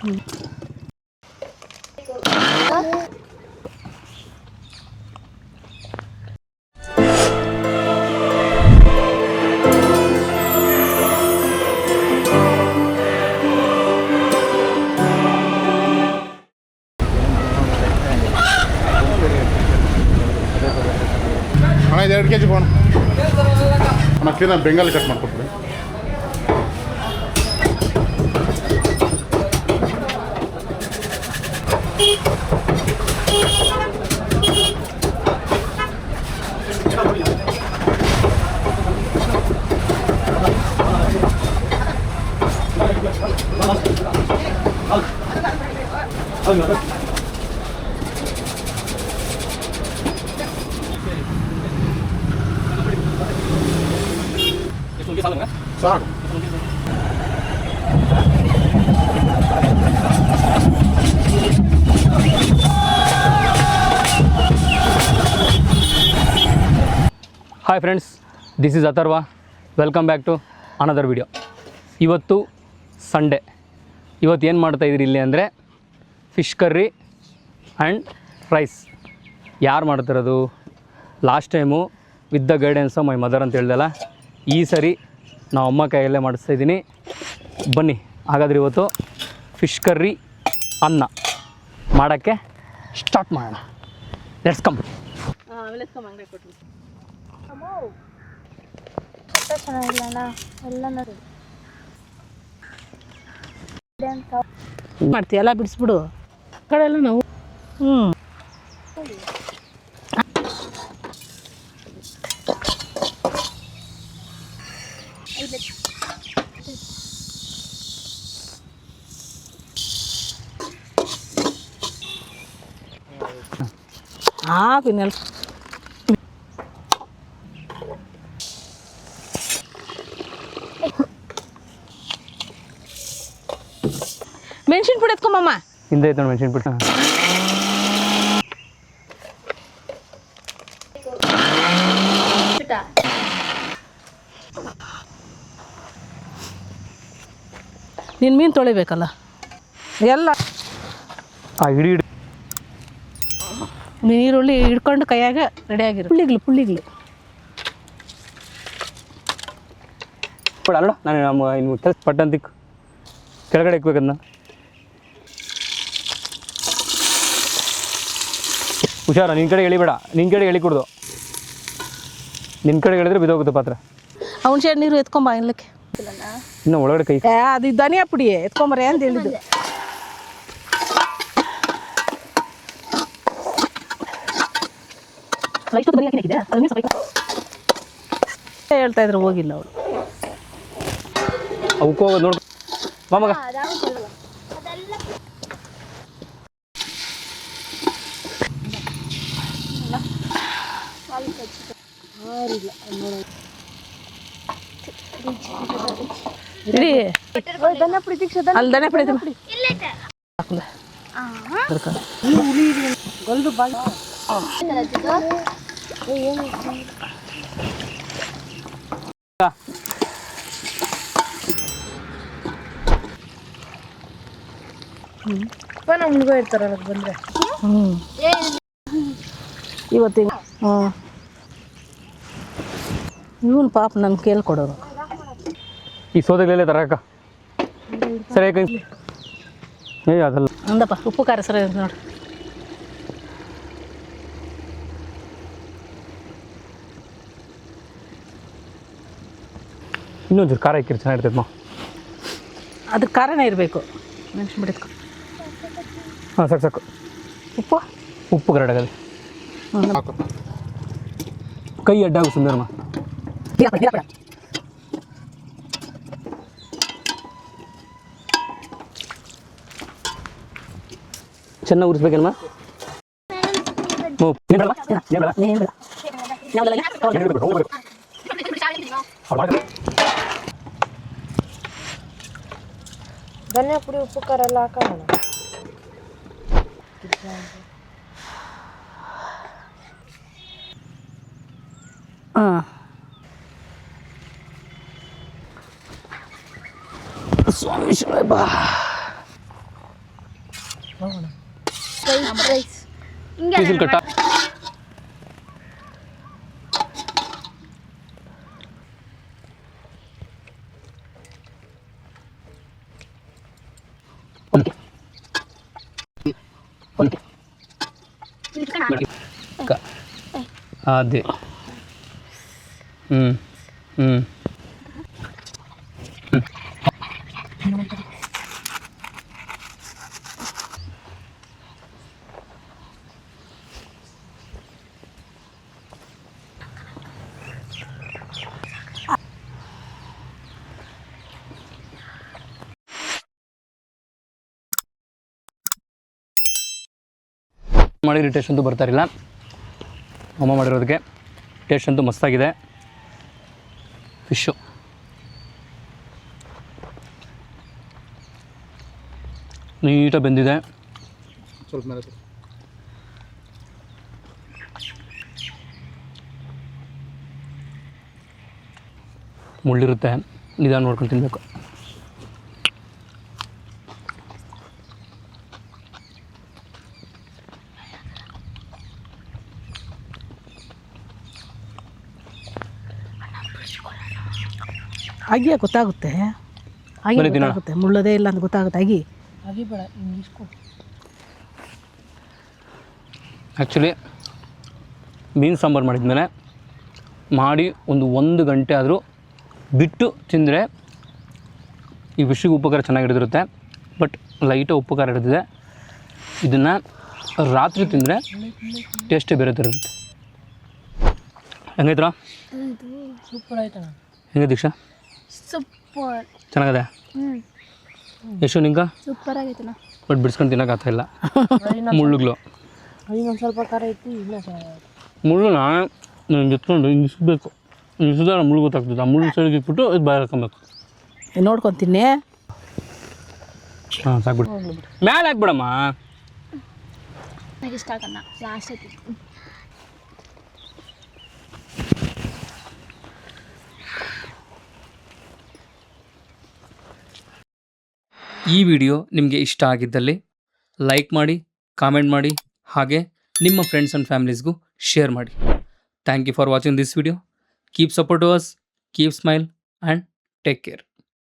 ಅಣ್ಣ ಇದು 2 kg phone ಅಣ್ಣ ಕ್ಲೀನಾಗಿ ಬೆಂಗಾಲಿ ಕಟ್ ಮಾಡ್ಕೊಡ್ತೀವಿ. ಸಾಕು hi friends, this is Atharva. Welcome back to another video. ಇವತ್ತು ಸಂಡೇ. ಇವತ್ತು ಏನು ಮಾಡ್ತಾಯಿದ್ದೀರಿ ಇಲ್ಲಿ ಅಂದರೆ ಫಿಶ್ ಕರ್ರಿ ಆ್ಯಂಡ್ ರೈಸ್. ಯಾರು ಮಾಡ್ತಿರೋದು? Last time with the guidance of my mother ಅಂತ ಹೇಳ್ದಲ್ಲ, ಈ ಸರಿ ನಾವು ಅಮ್ಮ ಕೈಯಲ್ಲೇ ಮಾಡಿಸ್ತಾಯಿದ್ದೀನಿ. ಬನ್ನಿ ಹಾಗಾದರೆ ಇವತ್ತು ಫಿಶ್ ಕರ್ರಿ ಅನ್ನ ಮಾಡೋಕ್ಕೆ ಸ್ಟಾರ್ಟ್ ಮಾಡೋಣ. Let's come. ಮಾಡ್ತೀವಿ ಎಲ್ಲ ಬಿಡಿಸ್ಬಿಡು ಕಡೆ ಎಲ್ಲ ನಾವು ಇನ್ನೆಲ್ಲ ಮೆಣಸಿನ ಪುಡಿ ಎತ್ಕೊಂಬಮ್ಮ. ಹಿಂದೆ ಐತೆ ನೋಡಿ ಮೆಣಸಿನ ಪುಡಿ. ನೀನು ಮೀನು ತೊಳಿಬೇಕಲ್ಲ ಎಲ್ಲ ಇಡೀ ಈರುಳ್ಳಿ ಹಿಡ್ಕೊಂಡು ಕೈಯಾಗ ರೆಡಿಯಾಗಿರು. ಪುಳ್ಳಿಗ್ಲು ಅಲ್ಲ, ನಾನು ನಮ್ಮ ಇನ್ನು ಕೆಲಸ ಪಟ್ಟಂತ ಕೆಳಗಡೆ ಇಕ್ಬೇಕದನ್ನ. ಹುಷಾರ, ನಿನ್ನ ಕಡೆ ಎಳಿಬೇಡ, ನಿನ್ನ ಕಡೆ ಎಳಿ ಕುಡ್ದು. ನಿನ್ನ ಕಡೆ ಎಳಿದ್ರೆ ಬಿದ್ದೋಗುತ್ತೆ ಪಾತ್ರ. ಹುಣಸೆ ನೀರು ಎತ್ಕೊಂಬ ಇಲ್ಲಕ್ಕೆ. ಇನ್ನು ಒಳಗಡೆ ಕೈ ಅದು ಧನಿಯಾ ಪುಡಿ ಎತ್ಕೊಂಬರ ಅಂತ ಹೇಳಿದ್ದು. ಹೇಳ್ತಾ ಇದ್ರು, ಹೋಗಿಲ್ಲ ಅವಳು. ಅವಕ್ಕೆ ಹೋಗೋದು ನೋಡ್ಕೊ ಮಗ. ಅಲ್ಲಿ ಧನಿಯಾ ಪುಡಿ ನಮ್ಗೂ ಇರ್ತಾರಲ್ಲ ಬಂದ್ರೆ ಇವತ್ತಿನ ಇವನು ಪಾಪ ನನ್ಗೆ ಕೇಳ್ಕೊಡೋರು. ಈ ಸೋದಗಲೆಲ್ಲ ತರಕ ಸರಿ ಕೈ ಅದಲ್ಲ ಅಂದಪ್ಪ. ಉಪ್ಪು ಖಾರ ಸರಿ ನೋಡಿ. ಇನ್ನೊಂದು ಖಾರ ಇಕ್ಕಿರಿ ಚೆನ್ನಾಗಿರ್ತೈತೆ. ಅದಕ್ಕೆ ಖಾರನೇ ಇರಬೇಕು. ಮೆಣಸಿನ ಪುಡಿ ಎತ್ಕೊ. ಹಾಂ ಸಾಕು. ಉಪ್ಪು ಕರೆಕ್ಟಾಗಲ್ಲ. ಕೈ ಅಡ್ಡಾಗು ಸುಂದರಮ್ಮ. ಚೆನ್ನಾಗಿ ಉರಿಸ್ಬೇಕಲ್ಮ. ಧನಿಯಾ ಪುಡಿ ಉಪ್ಪು ಖಾರ ಎಲ್ಲ ಹಾಕೋಣ. ಸ್ವಾಮಿ ಶಿವಯ್ಯ. ರೈಸ್ ಹಿಂಗೆ ಪೀಸಲ್ ಕಟ್ಟ ಅದೇ ಹ್ಞೂ ಹ್ಞೂ ಮಾಡಿರೋ ಟೇಸ್ಟ್ ಅಂತೂ ಬರ್ತಾರಿಲ್ಲ. ಅಮ್ಮ ಮಾಡಿರೋದಕ್ಕೆ ಟೇಸ್ಟ್ ಅಂತೂ ಮಸ್ತಾಗಿದೆ. ಫಿಶ್ಶು ನೀಟಾಗಿ ಬೆಂದಿದೆ. ಸ್ವಲ್ಪ ಮೇಲೆ ಮುಳ್ಳಿರುತ್ತೆ, ನಿಧಾನ ನೋಡ್ಕೊಂಡು ತಿನ್ನಬೇಕು. ಹಾಗೆ ಗೊತ್ತಾಗುತ್ತೆ, ಹಾಗೆ ಬರೀ ತಿನ್ನೋಣ. ಗೊತ್ತಾಗುತ್ತೆ, ಮುಳ್ಳೋದೇ ಇಲ್ಲ ಅಂತ ಗೊತ್ತಾಗುತ್ತೆ. ಆಗಿ ಆ್ಯಕ್ಚುಲಿ ಮೀನು ಸಾಂಬಾರು ಮಾಡಿದ್ಮೇಲೆ ಮಾಡಿ ಒಂದು ಗಂಟೆ ಆದರೂ ಬಿಟ್ಟು ತಿಂದರೆ ಈ ಫಿಶ್ಶಿಗೆ ಉಪ್ಪು ಖಾರ ಚೆನ್ನಾಗಿ ಹಿಡಿದಿರುತ್ತೆ. ಬಟ್ ಲೈಟಾಗಿ ಉಪ್ಪು ಖಾರ ಹಿಡಿದಿದೆ. ಇದನ್ನು ರಾತ್ರಿ ತಿಂದರೆ ಟೇಸ್ಟೇ ಬೇರೆ ಥರ ಇರುತ್ತೆ. ಹೆಂಗೈತ್ರ? ಸೂಪರ್ ಆಯ್ತಣ್ಣ. ಹೆಂಗೆ ದೀಕ್ಷಾ? ಸೂಪರ್. ಚೆನ್ನಾಗಿದೆ. ಎಷ್ಟು ನಿಂಗೆ? ಸೂಪರ್ ಆಗೈತಣ್ಣ. ಬಟ್ ಬಿಡ್ಸ್ಕೊಂಡು ತಿನ್ನೋಕ್ಕಾಗ್ತಾ ಇಲ್ಲ, ಮುಳ್ಳುಗಳು. ಇನ್ನೊಂದು ಸ್ವಲ್ಪ ಖಾರ ಐತಿ, ಇನ್ನೂ ಚೆನ್ನಾಗಿ ಮುಳ್ಳುನ ನಂಗೆ ಎತ್ಕೊಂಡು ಹಿಂಗೆ ಇಸ್ಬೇಕು. ಇಸಿದ್ರೆ ಮುಳ್ಳು ಗೊತ್ತಾಗ್ತದೆ. ಆ ಮುಳ್ಳು ಸೈಡ್ಗೆ ಇಟ್ಬಿಟ್ಟು ಇದು ಬಾಯಿ ಹಾಕೊಬೇಕು. ನೋಡ್ಕೊತೀನಿ. ಹಾಂ ಸಾಕ್ಬಿಡು. ಮ್ಯಾಲೆ ಹಾಕ್ಬಿಡಮ್ಮ. ನನಗೆ ಇಷ್ಟ ಆಗಣ್ಣ. ಲಾಸ್ಟ್ ಐತಿ. ಈ ವಿಡಿಯೋ ನಿಮಗೆ ಇಷ್ಟ ಆಗಿದ್ದಲ್ಲಿ ಲೈಕ್ ಮಾಡಿ, ಕಾಮೆಂಟ್ ಮಾಡಿ, ಹಾಗೆ ನಿಮ್ಮ ಫ್ರೆಂಡ್ಸ್ ಆ್ಯಂಡ್ ಫ್ಯಾಮಿಲೀಸ್ಗೂ ಶೇರ್ ಮಾಡಿ. Thank you for watching this video. Keep support to us, keep smile and take care.